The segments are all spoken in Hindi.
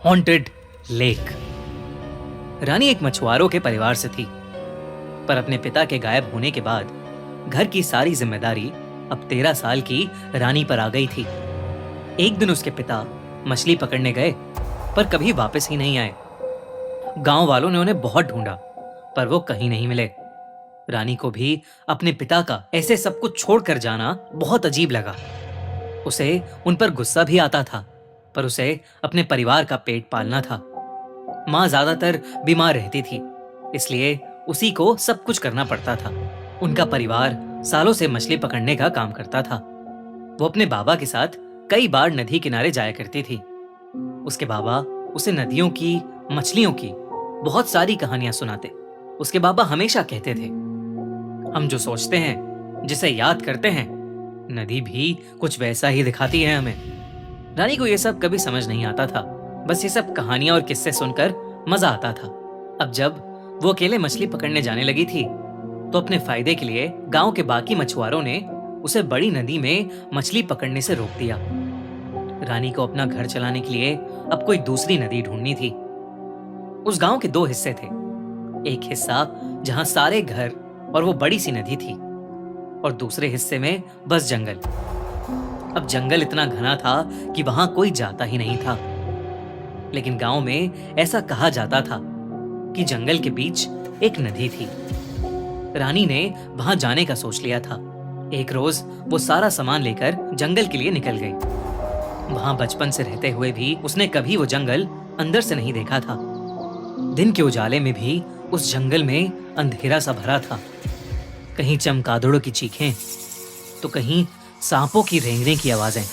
Haunted lake. रानी एक मछुआरों के परिवार से थी, पर अपने पिता के गायब होने के बाद घर की सारी जिम्मेदारी अब 13 साल की रानी पर आ गई थी। एक दिन उसके पिता मछली पकड़ने गए, पर कभी वापस ही नहीं आए। गांव वालों ने उन्हें बहुत ढूंढा, पर वो कहीं नहीं मिले। रानी को भी अपने पिता का ऐसे सब कुछ छोड़कर जाना बहुत अजीब लगा। उसे उन पर गुस्सा भी आता था, पर उसे अपने परिवार का पेट पालना था। माँ ज्यादातर बीमार रहती थी, इसलिए उसी को सब कुछ करना पड़ता था। उनका परिवार सालों से मछली पकड़ने का काम करता था। वो अपने बाबा के साथ कई बार नदी किनारे जाया करती थी। उसके बाबा उसे नदियों की, मछलियों की बहुत सारी कहानियां सुनाते। उसके बाबा हमेशा कहते थे, हम जो सोचते हैं, जिसे याद करते हैं, नदी भी कुछ वैसा ही दिखाती है हमें। रानी को यह सब कभी समझ नहीं आता था, बस ये सब कहानियां और किस्से सुनकर मजा आता था। अब जब वो अकेले मछली पकड़ने जाने लगी थी, तो अपने फायदे के लिए गांव के बाकी मछुआरों ने उसे बड़ी नदी में मछली पकड़ने से रोक दिया। रानी को अपना घर चलाने के लिए अब कोई दूसरी नदी ढूंढनी थी। उस गांव के दो हिस्से थे। एक हिस्सा जहां सारे घर और वो बड़ी सी नदी थी, और दूसरे हिस्से में बस जंगल। अब जंगल इतना घना था कि वहां कोई जाता ही नहीं था। लेकिन गांव में ऐसा कहा जाता था कि जंगल के बीच एक नदी थी। रानी ने वहां जाने का सोच लिया था। एक रोज वो सारा सामान लेकर जंगल के लिए निकल गई। वहां बचपन से रहते हुए भी उसने कभी वो जंगल अंदर से नहीं देखा था। दिन के उजाले में भी उस जंगल में अंधेरा सा भरा था। कहीं चमगादड़ों की चीखें, तो कहीं सांपों की रेंगने की आवाजें।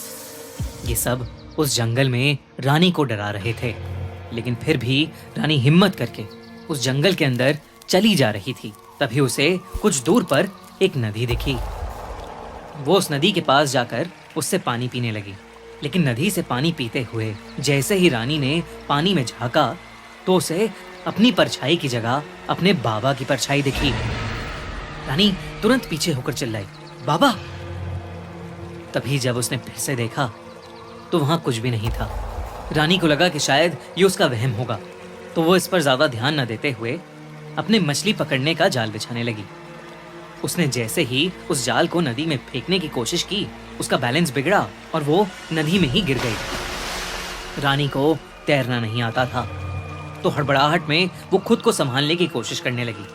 ये सब उस जंगल में रानी को डरा रहे थे। लेकिन फिर भी रानी हिम्मत करके उस जंगल के अंदर चली जा रही थी। तभी उसे कुछ दूर पर एक नदी दिखी। वो उस नदी के पास जाकर उससे पानी पीने लगी। लेकिन नदी से पानी पीते हुए जैसे ही रानी ने पानी में झांका, तो उसे अपनी परछाई की जगह अपने बाबा की परछाई दिखी। रानी तुरंत पीछे होकर चिल्लाई, बाबा! तभी जब उसने फिर से देखा, तो वहां कुछ भी नहीं था। रानी को लगा कि शायद ये उसका वहम होगा, तो वो इस पर ज्यादा ध्यान न देते हुए अपने मछली पकड़ने का जाल बिछाने लगी। उसने जैसे ही उस जाल को नदी में फेंकने की कोशिश की, उसका बैलेंस बिगड़ा और वो नदी में ही गिर गई। रानी को तैरना नहीं आता था, तो हड़बड़ाहट में वो खुद को संभालने की कोशिश करने लगी।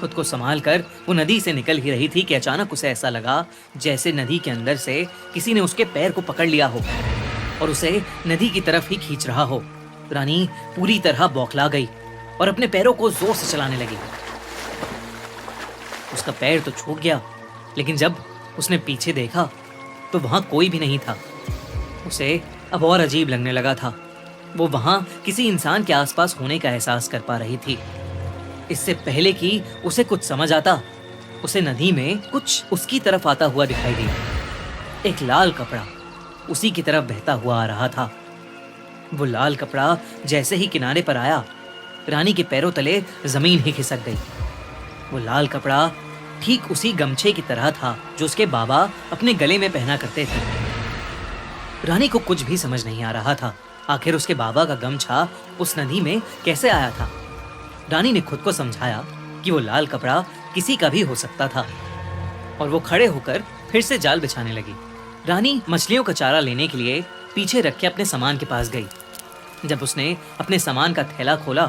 खुद को संभाल कर वो नदी से निकल ही रही थी कि अचानक उसे ऐसा लगा जैसे नदी के अंदर से किसी ने उसके पैर को पकड़ लिया हो और उसे नदी की तरफ ही खींच रहा हो। रानी पूरी तरह बौखला गई और अपने पैरों को जोर से चलाने लगी। उसका पैर तो छूट गया, लेकिन जब उसने पीछे देखा तो वहां कोई भी नहीं था। उसे अब और अजीब लगने लगा था। वो वहां किसी इंसान के आसपास होने का एहसास कर पा रही थी। इससे पहले कि उसे कुछ समझ आता, उसे नदी में कुछ उसकी तरफ आता हुआ दिखाई दिया। एक लाल कपड़ा उसी की तरफ बहता हुआ आ रहा था। वो लाल कपड़ा जैसे ही किनारे पर आया, रानी के पैरों तले जमीन ही खिसक गई। वो लाल कपड़ा ठीक उसी गमछे की तरह था जो उसके बाबा अपने गले में पहना करते थे। रानी को कुछ भी समझ नहीं आ रहा था। आखिर उसके बाबा का गमछा उस नदी में कैसे आया था? रानी ने खुद को समझाया कि वो लाल कपड़ा किसी का भी हो सकता था, और वो खड़े होकर फिर से जाल बिछाने लगी। रानी मछलियों का चारा लेने के लिए पीछे रखे अपने सामान के पास गई। जब उसने अपने सामान का थैला खोला,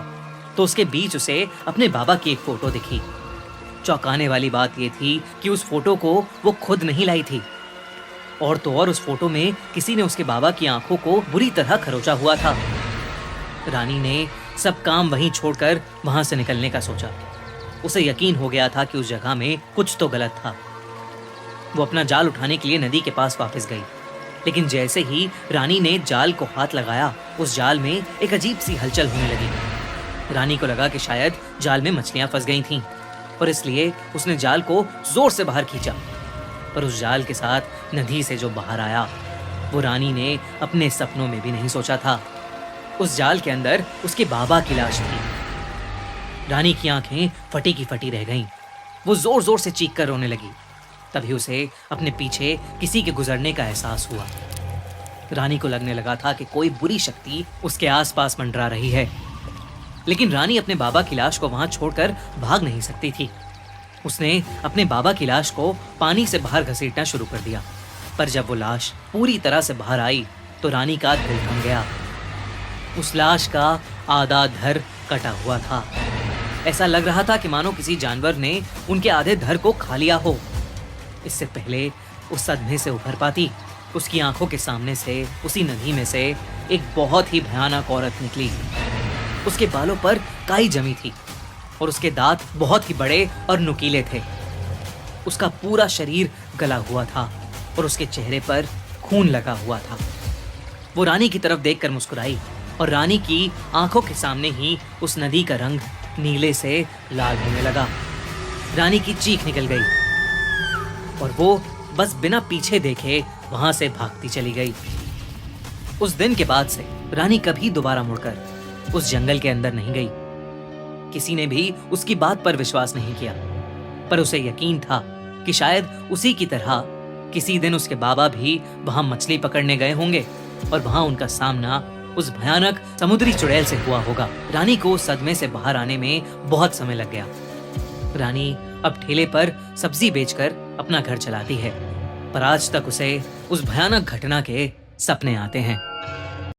तो उसके बीच उसे अपने बाबा की एक फोटो दिखी। चौंकाने वाली बात यह थी कि उस फोटो को वो खुद नहीं लाई थी, और तो और उस फोटो में किसी ने उसके बाबा की आंखों को बुरी तरह खरोचा हुआ था। रानी ने सब काम वहीं छोड़कर वहां से निकलने का सोचा। उसे यकीन हो गया था कि उस जगह में कुछ तो गलत था। वो अपना जाल उठाने के लिए नदी के पास वापस गई, लेकिन जैसे ही रानी ने जाल को हाथ लगाया, उस जाल में एक अजीब सी हलचल होने लगी। रानी को लगा कि शायद जाल में मछलियां फंस गई थीं, और इसलिए उसने जाल को जोर से बाहर खींचा। पर उस जाल के साथ नदी से जो बाहर आया, वो रानी ने अपने सपनों में भी नहीं सोचा था। उस जाल के अंदर उसके बाबा की लाश थी। रानी की आंखें फटी की फटी रह गईं। वो जोर जोर से चीख कर रोने लगी। तभी उसे अपने पीछे किसी के गुजरने का एहसास हुआ। रानी को लगने लगा था कि कोई बुरी शक्ति उसके आसपास मंडरा रही है। लेकिन रानी अपने बाबा की लाश को वहां छोड़कर भाग नहीं सकती थी। उसने अपने बाबा की लाश को पानी से बाहर घसीटना शुरू कर दिया, पर जब वो लाश पूरी तरह से बाहर आई तो रानी का दिल थम गया। उस लाश का आधा धड़ कटा हुआ था। ऐसा लग रहा था कि मानो किसी जानवर ने उनके आधे धड़ को खा लिया हो। इससे पहले उस सदमे से उभर पाती, उसकी आंखों के सामने से उसी नदी में से एक बहुत ही भयानक औरत निकली। उसके बालों पर काई जमी थी और उसके दांत बहुत ही बड़े और नुकीले थे। उसका पूरा शरीर गला हुआ था और उसके चेहरे पर खून लगा हुआ था। वो रानी की तरफ देखकर मुस्कुराई और रानी की आंखों के सामने ही उस नदी का रंग नीले से लाल होने लगा। रानी की चीख निकल गई और वो बस बिना पीछे देखे वहां से भागती चली गई। उस दिन के बाद से रानी कभी दोबारा मुड़कर उस जंगल के अंदर नहीं गई। किसी ने भी उसकी बात पर विश्वास नहीं किया, पर उसे यकीन था कि शायद उसी की तरह किसी दिन उसके बाबा भी वहां मछली पकड़ने गए होंगे और वहां उनका सामना उस भयानक समुद्री चुड़ैल से हुआ होगा। रानी को सदमे से बाहर आने में बहुत समय लग गया। रानी अब ठेले पर सब्जी बेचकर अपना घर चलाती है, पर आज तक उसे उस भयानक घटना के सपने आते हैं।